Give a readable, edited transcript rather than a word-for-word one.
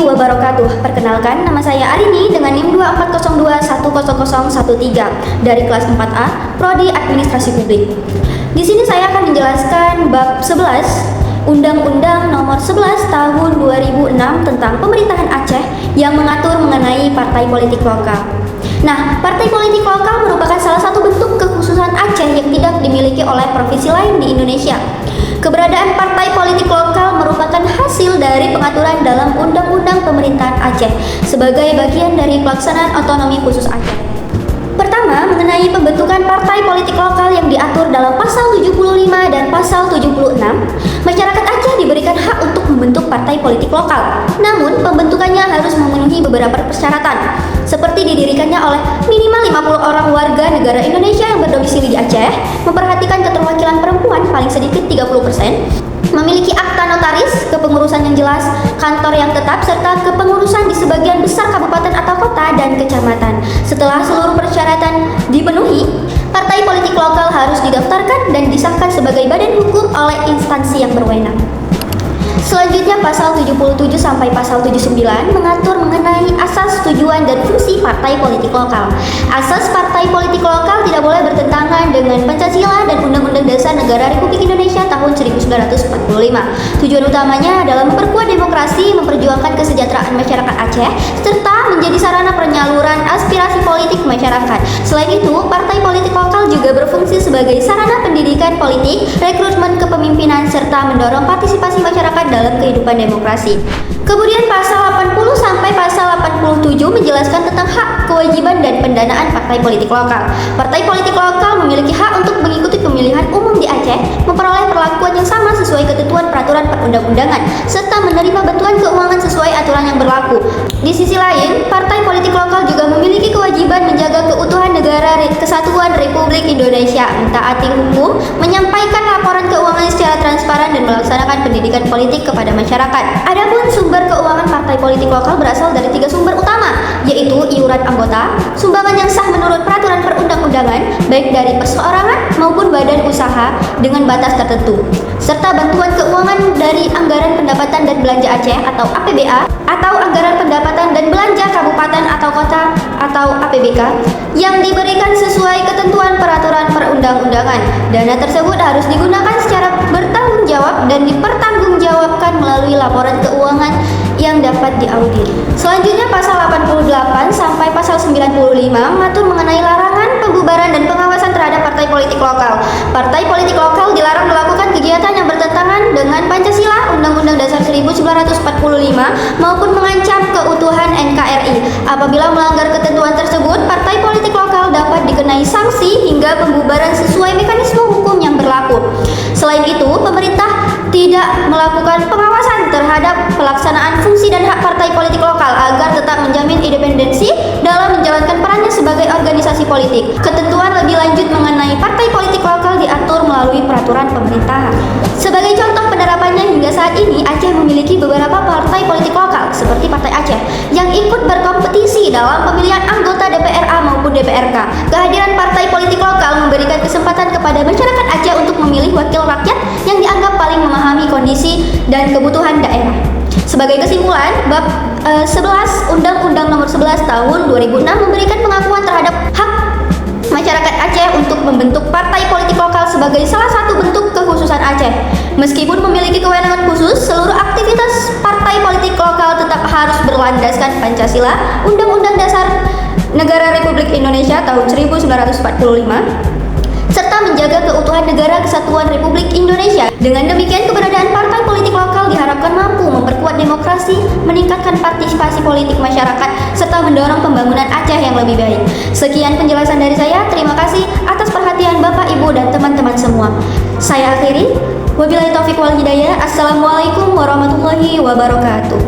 wabarakatuh. Perkenalkan, nama saya Arini dengan NIM 240210013 dari kelas 4A, Prodi Administrasi Publik. Di sini saya akan menjelaskan bab 11 Undang-Undang Nomor 11 Tahun 2006 tentang Pemerintahan Aceh yang mengatur mengenai partai politik lokal. Nah, partai politik lokal merupakan salah satu bentuk kekhususan Aceh yang tidak dimiliki oleh provinsi lain di Indonesia. Keberadaan partai politik lokal merupakan hasil dari pengaturan dalam Undang-Undang Pemerintahan Aceh sebagai bagian dari pelaksanaan otonomi khusus Aceh. Pertama, mengenai pembentukan partai politik lokal yang diatur dalam pasal 75 dan pasal 76, masyarakat Aceh diberikan hak untuk membentuk partai politik lokal. Namun, pembentukannya harus memenuhi beberapa persyaratan, seperti didirikannya oleh minimal 50 orang warga negara Indonesia yang berdomisili di Aceh, memperhatikan keterwakilan perempuan paling sedikit 30%, memiliki akta notaris, kepengurusan yang jelas, kantor yang tetap, serta kepengurusan di sebagian besar kabupaten atau kota dan kecamatan. Setelah seluruh persyaratan dipenuhi, partai politik lokal harus didaftarkan dan disahkan sebagai badan hukum oleh instansi yang berwenang. Selanjutnya pasal 77 sampai pasal 79 mengatur mengenai asas, tujuan, dan fungsi partai politik lokal. Asas partai politik lokal tidak boleh bertentangan dengan Pancasila dan Undang-Undang Dasar Negara Republik Indonesia tahun 1945. Tujuan utamanya adalah memperkuat demokrasi, memperjuangkan kesejahteraan masyarakat Aceh, serta menjadi sarana penyaluran aspirasi politik masyarakat. Selain itu, partai politik lokal juga berfungsi sebagai sarana pendidikan politik, rekrutmen kepemimpinan, serta mendorong partisipasi masyarakat dalam kehidupan demokrasi. Kemudian pasal 80 sampai pasal 87 menjelaskan tentang hak, kewajiban, dan pendanaan partai politik lokal. Partai politik lokal memiliki hak untuk mengikuti pemilihan umum di Aceh, memperoleh perlakuan yang sama sesuai ketentuan peraturan perundang-undangan, serta menerima bantuan keuangan sesuai aturan yang berlaku. Di sisi lain, partai politik lokal juga memiliki kewajiban menjaga keutuhan negara Kesatuan Republik Indonesia, mentaati hukum, menyampaikan laporan keuangan secara transparan, dan melaksanakan pendidikan politik kepada masyarakat. Adapun sumber keuangan partai politik lokal berasal dari 3 sumber utama, yaitu iuran anggota, sumbangan yang sah menurut peraturan perundang-undangan, baik dari perseorangan maupun badan usaha dengan batas tertentu, serta bantuan keuangan dari Anggaran Pendapatan dan Belanja Aceh atau APBA, atau Anggaran Pendapatan dan Belanja Kabupaten atau Kota atau APBK yang diberikan sesuai ketentuan peraturan perundang-undangan. Dana tersebut harus digunakan secara bertanggung jawab dan dipertanggungjawabkan melalui laporan keuangan yang dapat diaudit. Selanjutnya pasal 88 sampai pasal 95 mengatur mengenai larangan, pembubaran, dan pengawasan terhadap partai politik lokal. Partai politik lokal dilarang melakukan kegiatan yang bertentangan dengan Pancasila, Undang-Undang Dasar 1945 maupun mengancam keutuhan NKRI. Apabila melanggar ketentuan tersebut, partai politik lokal dapat dikenai sanksi hingga pembubaran sesuai mekanisme hukum yang berlaku. Selain itu, pemerintah tidak melakukan pengawasan terhadap pelaksanaan fungsi dan hak partai politik lokal agar tetap menjamin independensi dalam menjalankan perannya sebagai organisasi politik. Ketentuan lebih lanjut mengenai partai politik lokal diatur melalui peraturan pemerintahan. Sebagai contoh penerapannya hingga saat ini, Aceh memiliki beberapa partai politik lokal seperti Partai Aceh yang ikut berkompetisi dalam pemilihan anggota DPRA maupun DPRK. Kehadiran partai politik lokal memberikan kesempatan kepada masyarakat Aceh untuk memilih wakil rakyat yang dianggap paling memahami kondisi dan kebutuhan daerah. Sebagai kesimpulan, bab 11 Undang-Undang Nomor 11 Tahun 2006 memberikan pengakuan terhadap hak masyarakat Aceh untuk membentuk partai politik lokal sebagai salah satu bentuk kekhususan Aceh. Meskipun memiliki kewenangan khusus, seluruh aktivitas partai politik lokal tetap harus berlandaskan Pancasila, Undang-Undang Dasar Negara Republik Indonesia tahun 1945, serta menjaga keutuhan negara Kesatuan Republik Indonesia. Dengan demikian, keberadaan partai politik lokal diharapkan mampu memperkuat demokrasi, meningkatkan partisipasi politik masyarakat, serta mendorong pembangunan Aceh yang lebih baik. Sekian penjelasan dari saya. Terima kasih atas perhatian Bapak, Ibu, dan teman-teman semua. Saya akhiri. Wabillahi taufiq wal hidayah. Assalamualaikum warahmatullahi wabarakatuh.